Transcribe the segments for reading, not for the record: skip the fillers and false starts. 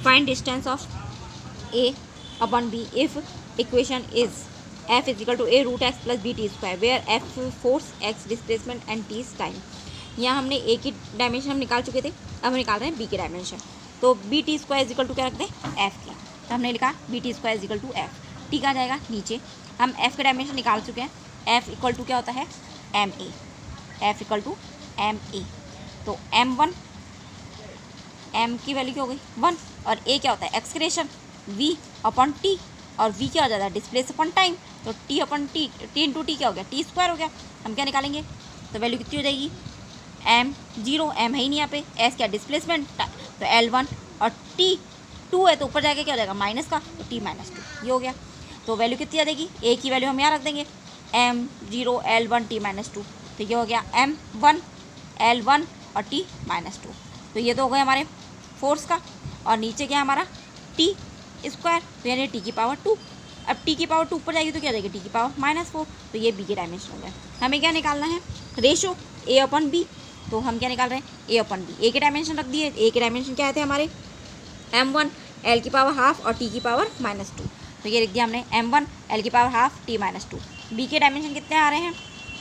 Find distance of A upon B if equation is f is equal to a root x plus B T square where f force x displacement and t time. यहाँ हमने a की dimension हम निकाल चुके थे, अब हम निकाल रहे हैं b की डायमेंशन। तो B T square is equal to क्या रखते हैं f की, तो हमने लिखा B T square is equal to f, t का जाएगा नीचे। हम f के डायमेंशन निकाल चुके हैं, f इक्वल टू क्या होता है ma, f equal to ma। तो m1 m की वैल्यू क्या हो गई 1 और a क्या होता है एक्सक्रेशन v अपॉन t और v क्या हो जाता है डिस्प्लेस अपॉन टाइम। तो t upon T into T क्या हो गया t स्क्वायर हो गया। हम क्या निकालेंगे तो वैल्यू कितनी हो जाएगी m0, m है ही नहीं यहाँ पे, s क्या डिस्प्लेसमेंट तो L1 और t 2 है तो ऊपर जाके क्या हो जाएगा माइनस का, तो t माइनस 2 ये हो गया। तो वैल्यू कितनी आ जाएगी a की वैल्यू हम यहाँ रख देंगे m0 L1 t माइनस 2, तो ये हो गया m1 L1 और t माइनस 2। तो ये तो हो गया हमारे फोर्स का, और नीचे क्या हमारा t स्क्वायर, तो यानी t की पावर 2। अब t की पावर 2 ऊपर जाएगी तो क्या जाएगी t की पावर -4, तो ये b की डायमेंशन हो गया। हमें क्या निकालना है रेशो a अपॉन b, तो हम क्या निकाल रहे हैं a अपॉन b। a के डायमेंशन रख दिए, a के डायमेंशन क्या थे हमारे m1 l की पावर हाफ और t की पावर -2, तो ये लिख दिया हमने m1 l की पावर हाफ t -2। b के डायमेंशन कितने आ रहे हैं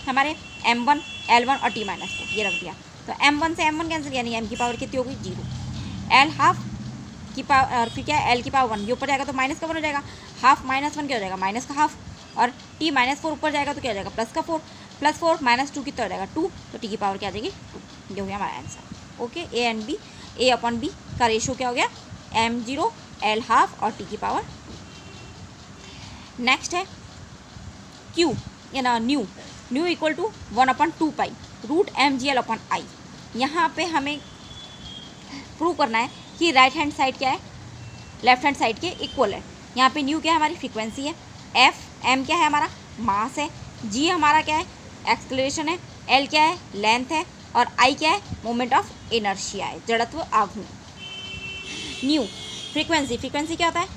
हमारे m1 l1 और t -2, ये रख दिया। तो m1 से m1 कैंसिल, यानी m की पावर कितनी हो गई 0, l हाफ की पावर और फिर क्या है l की पावर 1, ये ऊपर जाएगा तो माइनस का 1 हो जाएगा, हाफ -1 क्या हो जाएगा माइनस का हाफ, और t -4 ऊपर जाएगा तो क्या हो जाएगा प्लस का 4, +4 -2 कितना हो जाएगा 2, तो t की पावर क्या आ जाएगी 2। ये हो गया हमारा answer. Okay, A and B, a upon b का रेशो क्या हो गया m0 l हाफ और t की पावर। नेक्स्ट है q या ना nu equal to 1/2 pi root mgl upon I. यहाँ पे हमें प्रूव करना है कि राइट हैंड साइड क्या है लेफ्ट हैंड साइड के इक्वल है। यहाँ पे न्यू क्या है हमारी फ्रीक्वेंसी है, एफ एम क्या है हमारा मास है, जी हमारा क्या है एक्सेलरेशन है, एल क्या है लेंथ है, और आई क्या है मोमेंट ऑफ इनर्शिया है जड़त्व आघूर्ण। न्यू फ्रीक्वेंसी क्या होता है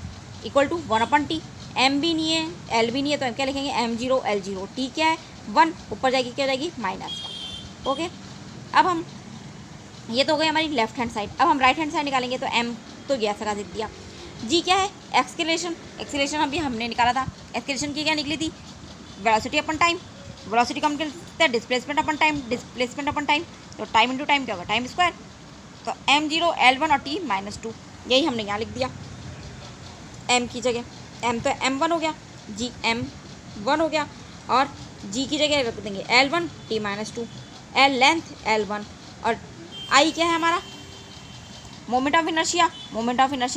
इक्वल टू 1/t, एम भी नहीं है एल भी नहीं है तो हम क्या लिखेंगे m0 L0, टी क्या है 1 ऊपर जाएगी क्या जाएगी -1। ओके, अब हम ये तो हो गई हमारी लेफ्ट हैंड साइड। अब हम राइट हैंड साइड निकालेंगे तो m तो गया सका दे दिया। जी क्या है एक्सेलरेशन अभी हमने निकाला था, एक्सेलरेशन की क्या निकली थी वेलोसिटी अपन टाइम, वेलोसिटी कम करते हैं डिस्प्लेसमेंट अपन टाइम, तो टाइम इंटू टाइम क्या होगा टाइम स्क्वायर। तो m0 L1 और t -2 यही हमने यहाँ लिख दिया m की जगह, m तो m1 हो गया, g m1 हो गया, और g की जगह रख देंगे L1 t -2, L length L1, और आई क्या है हमारा मोमेंट ऑफ इनर्शिया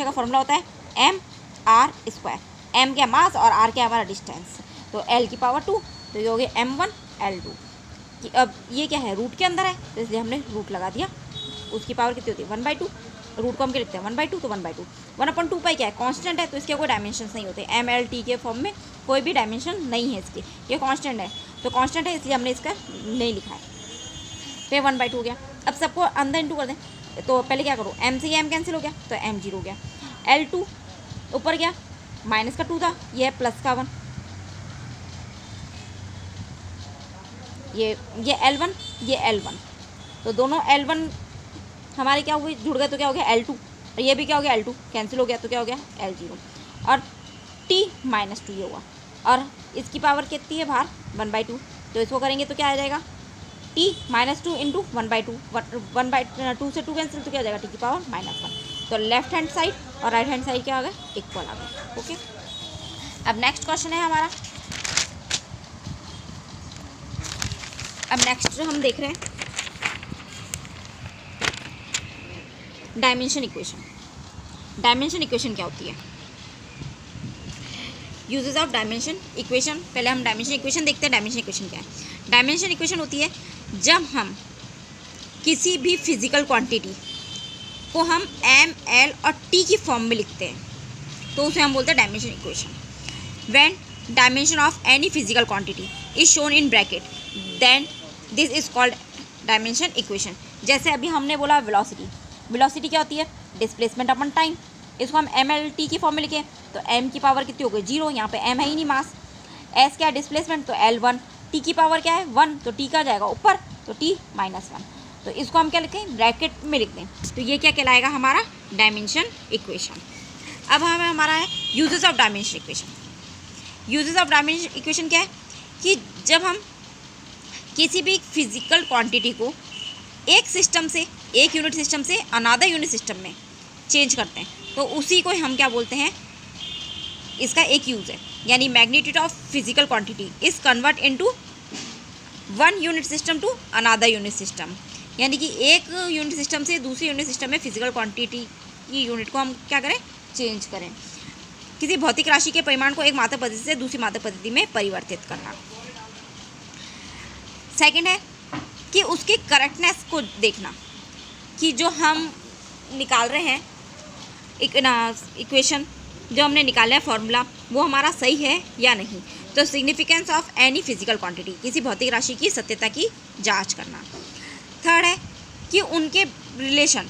का फॉर्मूला होता है m r स्क्वायर, m क्या मास और r क्या हमारा डिस्टेंस, तो l की पावर 2, तो ये हो गया m1 L2। अब ये क्या है रूट के अंदर है तो इसलिए हमने रूट लगा दिया, उसकी पावर कितनी होती है 1/2, रूट को हम क्या लिखते हैं 1/2, तो 1/2 1/2 पाई क्या है कांस्टेंट है तो इसके कोई डायमेंशन नहीं होते, एम एल टी के फॉर्म में कोई भी डायमेंशन नहीं है इसके, ये कांस्टेंट है तो कांस्टेंट है इसलिए हमने इसका नहीं लिखा है। फिर 1/2 हो गया। अब सबको अंदर इंटू कर दें, तो पहले क्या करो m से m कैंसिल हो गया तो m0 हो गया, L2 ऊपर गया माइनस का 2 था, ये है प्लस का 1, ये L1 ये L1, तो दोनों L1 हमारे क्या हुए जुड़ गए तो क्या हो गया L2, और ये भी क्या हो गया L2 कैंसिल हो गया तो क्या हो गया L0, और t -2 ये हुआ, और इसकी पावर कितनी है बाहर 1/2, तो इसको करेंगे तो क्या आ जाएगा t -2 इंटू 1/2, 1/2 से 2 कैंसिल तो क्या आ जाएगा t की पावर -1। तो लेफ्ट हैंड साइड और राइट हैंड साइड क्या आ गया इक्वल आ गया। ओके, अब नेक्स्ट क्वेश्चन है हमारा, अब नेक्स्ट हम देख रहे हैं डायमेंशन इक्वेशन क्या होती है, यूजेस ऑफ डायमेंशन इक्वेशन। पहले हम डायमेंशन इक्वेशन देखते हैं, डायमेंशन इक्वेशन क्या है। डायमेंशन इक्वेशन होती है जब हम किसी भी फिजिकल क्वांटिटी को हम m l और t की फॉर्म में लिखते हैं तो उसे हम बोलते हैं dimension equation. When dimension of any physical quantity is shown in bracket then this is called dimension equation. जैसे अभी हमने बोला वेलोसिटी क्या होती है डिस्प्लेसमेंट अपन टाइम, इसको हम एम एल टी की फॉर्म में लिखें तो m की पावर कितनी हो गई 0, यहाँ पे m है ही नहीं मास, s क्या है डिस्प्लेसमेंट तो L1, t की पावर क्या है 1 तो t का जाएगा ऊपर तो t -1, तो इसको हम क्या लिखते हैं, ब्रैकेट में लिखते हैं। तो ये क्या कहलाएगा, हमारा डायमेंशन इक्वेशन। अब हमें हमारा है uses of dimension equation. Uses of dimension equation क्या है कि जब हम किसी भी फिजिकल क्वांटिटी को एक सिस्टम से, एक यूनिट सिस्टम से अनदर यूनिट सिस्टम में चेंज करते हैं, तो उसी को हम क्या बोलते हैं, इसका एक यूज़ है, यानी magnitude of physical quantity is convert into one unit system to another unit system. यानी कि एक यूनिट सिस्टम से दूसरी यूनिट सिस्टम में फिजिकल क्वांटिटी की यूनिट को हम क्या करें, चेंज करें। किसी भौतिक राशि के परिमाण को एक मात्रक पद्धति से दूसरी मात्रक पद्धति में परिवर्तित करना। सेकंड है कि उसकी करेक्टनेस को देखना, कि जो हम निकाल रहे हैं इक्वेशन, जो हमने निकाला है फॉर्मूला, वो हमारा सही है या नहीं। तो significance of any physical quantity, किसी भौतिक राशि की सत्यता की जांच करना। थर्ड है कि उनके रिलेशन,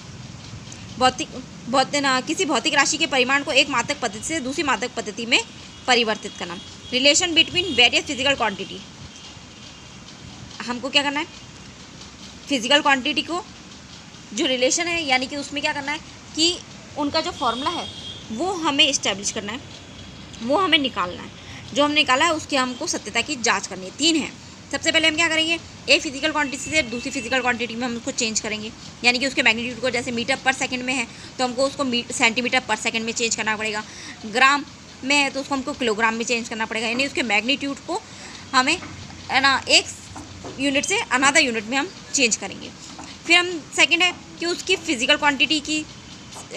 किसी भौतिक राशि के परिमाण को एक मात्रक पद्धति से दूसरी मात्रक पद्धति में परिवर्तित करना। Relation between various physical quantity, हमको क्या करना है, फिजिकल क्वांटिटी को जो रिलेशन है, यानी कि उसमें क्या करना है कि उनका जो फॉर्मूला है वो हमें इस्टेब्लिश करना है, वो हमें निकालना है। जो हमने निकाला है उसकी हमको सत्यता की जांच करनी है। 3 है। सबसे पहले हम क्या करेंगे, एक फिजिकल क्वांटिटी से दूसरी फिजिकल क्वांटिटी में हम उसको चेंज करेंगे, यानी कि उसके मैग्नीट्यूड को, जैसे मीटर पर सेकंड में है तो हमको उसको सेंटीमीटर पर सेकंड में चेंज करना पड़ेगा, ग्राम में है तो उसको हमको किलोग्राम में चेंज करना पड़ेगा। यानी उसके मैग्नीट्यूड को हमें ना एक यूनिट से अनदर यूनिट में हम चेंज करेंगे। फिर हम सेकेंड है कि उसकी फिजिकल क्वांटिटी की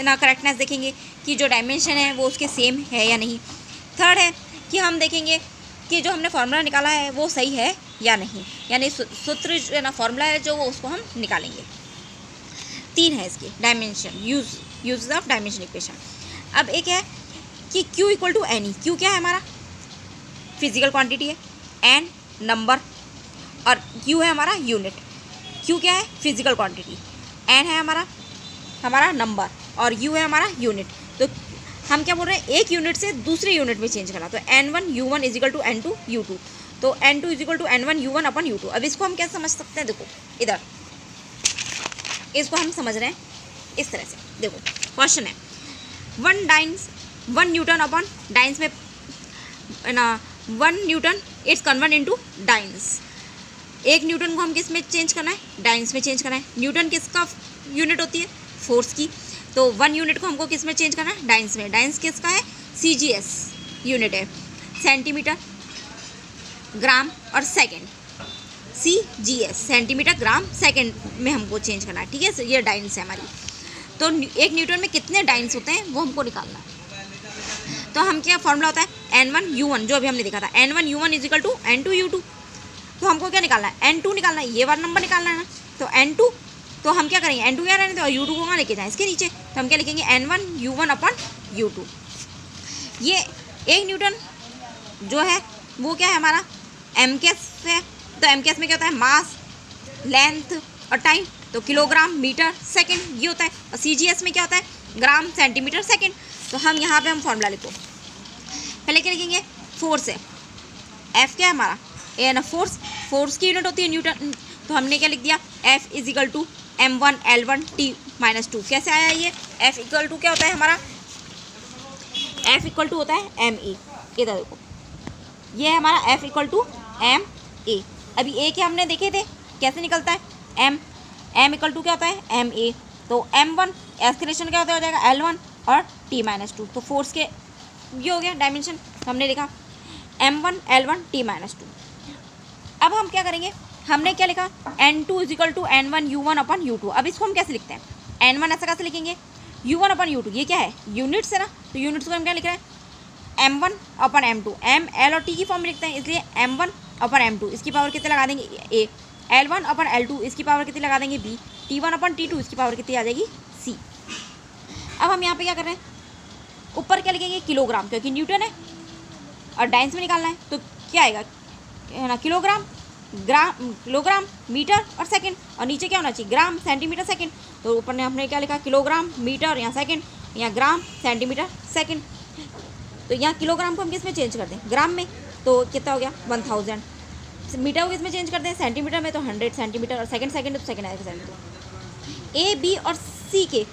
ना करेक्टनेस देखेंगे कि जो डायमेंशन है वो उसके सेम है या नहीं। थर्ड है कि हम देखेंगे कि जो हमने फार्मूला निकाला है वो सही है या नहीं, यानी सूत्र जो ना फार्मूला है जो वो उसको हम निकालेंगे। 3 है इसकी dimension, use of dimension equation. अब एक है कि Q equal to n e. Q क्या है, हमारा फिजिकल क्वांटिटी है, एन नंबर और Q है हमारा यूनिट। Q क्या है, फिजिकल क्वांटिटी, एन है हमारा नंबर और U है हमारा यूनिट। तो हम क्या बोल रहे हैं, एक यूनिट से दूसरे यूनिट में चेंज करना। तो N1 U1 is equal to N2 U2, तो N2 is equal to N1 U1 upon U2। अब इसको हम क्या समझ सकते हैं, देखो इधर इसको हम समझ रहे हैं इस तरह से। देखो क्वेश्चन है 1 न्यूटन अपन डाइंस में ना 1 Newton it's convert into dice. 1 Newton को हम किस में चेंज करना है, डाइंस में चेंज करना है। न्यूटन किसका यूनिट होती है, फोर्स की। तो 1 यूनिट को हमको किस में चेंज करना है, डाइंस में। डाइंस किसका है, CGS यूनिट है, सेंटीमीटर ग्राम और second. CGS centimetre gram second में हमको चेंज करना है, ठीक है। ये डाइंस है हमारी। तो 1 न्यूटन में कितने डाइंस होते हैं वो हमको निकालना है। तो हम क्या फॉर्मूला होता है N1 U1, जो अभी हमने देखा था, N1 U1 is equal to N2 U2। तो हमको क्या निकालना है, N2 निकालना है, ये वाला नंबर निकालना है ना। तो N2, तो हम क्या करेंगे, N2 क्या रहने दो और U2 को वहाँ लेके जाएं इसके नीचे। तो हम क्या लिखेंगे, N1 U1 अपन U2। ये 1 न्यूटन जो है वो क्या है हमारा MKS है। तो MKS में क्या होता है, मास, लेंथ और टाइम। तो किलोग्राम, मीटर, सेकंड ये होता है। और CGS में क्या होता है, ग्राम, सेंटीमीटर, सेकंड। तो हम यहाँ पे हम फॉर्मूला लिखो, पहले क्या लिखेंगे, फोर्स है, F क्या है हमारा, ए ना फोर्स की यूनिट होती है न्यूटन। तो हमने क्या लिख दिया, F is equal to M1 L1 T-2। कैसे आया ये, F इक्वल टू क्या होता है हमारा, F इक्वल टू होता है MA। इधर देखो ये है हमारा F इक्वल टू MA। अभी A के हमने देखे थे कैसे निकलता है, M इक्वल टू क्या होता है MA। तो M1 एक्सक्रेशन क्या होता है, हो जाएगा L1 और T-2। तो फोर्स के ये हो गया डायमेंशन, हमने लिखा M1 L1 T-2। अब हम क्या करेंगे, हमने क्या लिखा, N2 is equal to N1 U1 upon U2। अब इसको हम कैसे लिखते हैं, N1 ऐसा कैसे लिखेंगे, U1 अपन U2। ये क्या है, यूनिट्स है ना। तो यूनिट्स को हम क्या लिख रहे हैं, M1 अपन M2। M L और T की फॉर्म में लिखते हैं, इसलिए M1 अपन M2 इसकी पावर कितने लगा देंगे A, L1 अपन L2 इसकी पावर कितनी लगा देंगे B, T1 अपन T2 इसकी पावर कितनी आ जाएगी C। अब हम यहाँ पे क्या कर रहे हैं, ऊपर क्या लिखेंगे, किलोग्राम, क्योंकि न्यूटन है और डाइंस में निकालना है। तो क्या आएगा है ना, किलोग्राम, मीटर और सेकंड। और नीचे क्या होना चाहिए, ग्राम, सेंटीमीटर, सेकंड। तो ऊपर ने हमने क्या लिखा, किलोग्राम, मीटर और यहाँ सेकंड, यहाँ ग्राम, सेंटीमीटर, सेकंड। तो यहाँ किलोग्राम को हम किस में चेंज कर दें, ग्राम में। तो कितना हो गया 1000। मीटर को किसमें चेंज करते हैं, सेंटीमीटर में, तो 100 सेंटीमीटर, और सेकंड तो सेकंड आएगा सेंटीमीटर। ए बी और सी के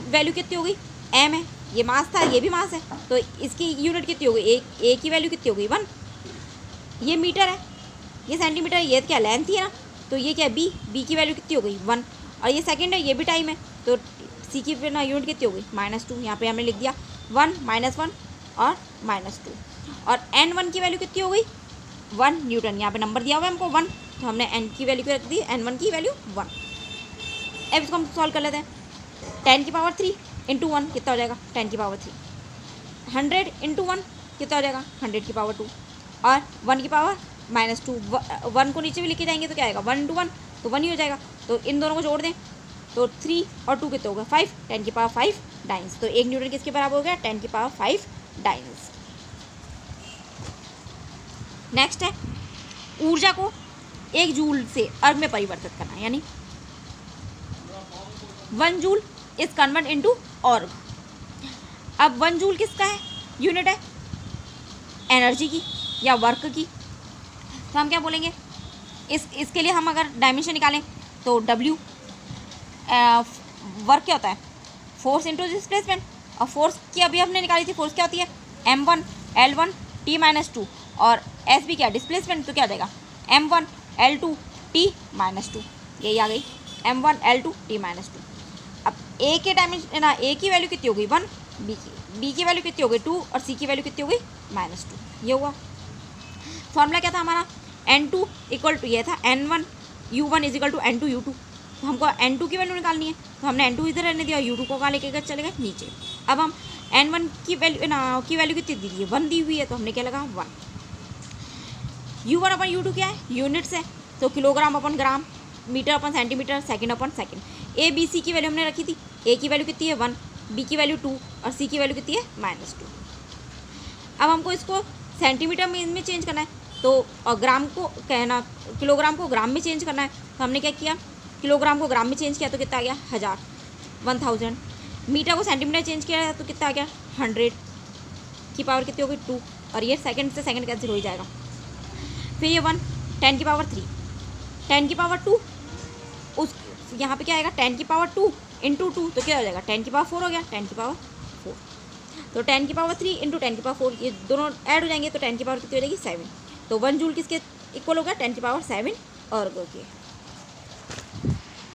वैल्यू कितनी होगी, एम है, ये मास था, ये भी मास है, तो इसकी यूनिट कितनी हो गई, ए की वैल्यू कितनी हो गई 1, ये मीटर है, ये सेंटीमीटर है, ये क्या लेंथ ही है ना, तो ये क्या बी की वैल्यू कितनी हो गई 1, और ये सेकंड है, ये भी टाइम है, तो सी की फिर ना यूनिट कितनी हो गई -2, यहाँ पे हमने लिख दिया 1 -1 और -2, और n1 की वैल्यू कितनी हो गई 1 न्यूटन, यहाँ पे नंबर दिया हुआ है हमको 1, तो हमने n की वैल्यू क्या रख दी, n1 की वैल्यू 1। अब इसको हम सॉल्व कर लेते हैं, 10 की पावर 3 इंटू 1 कितना हो जाएगा 10 की पावर 3, 100 इंटू 1 कितना हो जाएगा 100 की पावर 2, और 1 की पावर -2, 1 को नीचे भी लिखे जाएंगे तो क्या आएगा 1 इंटू 1 तो 1 ही हो जाएगा, तो इन दोनों को जोड़ दें तो 3 और 2 कितना होगा 5, 10 की पावर 5 डाइन्स, तो 1 न्यूटन किसके बराबर हो गया 10 की पावर 5 डाइन्स। नेक्स्ट है ऊर्जा को 1 जूल से अर्ग में परिवर्तित करना, यानी 1 जूल इज कन्वर्ट इनटू अर्ग। अब 1 जूल किसका है, यूनिट है एनर्जी की या वर्क की, तो हम क्या बोलेंगे, इसके लिए हम अगर डायमेंशन निकालें तो W वर्क क्या होता है, फोर्स इंटू डिस्प्लेसमेंट, और फोर्स की अभी हमने निकाली थी, फोर्स क्या होती है M1 L1 T-2, और S भी क्या डिस्प्लेसमेंट, तो क्या आ जाएगा M1 L2 T-2, यही आ गई M1 L2 T-2। अब A के डायमेंशन ना, A की वैल्यू कितनी हो गई 1, B की वैल्यू कितनी हो गई 2, और C की वैल्यू कितनी हो गई -2, ये हुआ। फॉर्मूला क्या था हमारा, N2 इक्वल टू ये था N1 U1 is equal to N2 U2, तो हमको N2 की वैल्यू निकालनी है, तो हमने N2 इधर रहने दिया, U2 को कहाँ लेके चले गए नीचे। अब हम N1 की वैल्यू कितनी दी है 1 दी हुई है, तो हमने क्या लगा 1। U1 अपन U2 क्या है, यूनिट्स है, तो kilogram upon gram, meter upon centimeter, second upon second. A B C की वैल्यू हमने रखी थी, A की वैल्यू कितनी है 1, B की वैल्यू 2, और C की वैल्यू कितनी है -2। अब हमको इसको सेंटीमीटर में चेंज करना है, तो ग्राम को कहना, किलोग्राम को ग्राम में चेंज करना है, तो हमने क्या किया, किलोग्राम को ग्राम में चेंज किया तो कितना आ गया 1000, मीटर को सेंटीमीटर चेंज किया तो कितना आ गया 100 की पावर कितनी हो गई 2, और ये सेकंड से सेकंड कैंसिल हो ही जाएगा। फिर ये 1 10 की पावर 3, 10 की पावर 2, उस यहाँ पे क्या आएगा 10 की पावर 2 इंटू 2, तो क्या हो जाएगा 10 की पावर 4 हो गया, 10 की पावर 4, तो 10 की पावर 3 इंटू 10 की पावर 4, ये दोनों ऐड हो जाएंगे, तो 10 की पावर कितनी हो जाएगी 7, तो 1 जूल किसके इक्वल हो गया 10 की पावर 7 अर्ग के।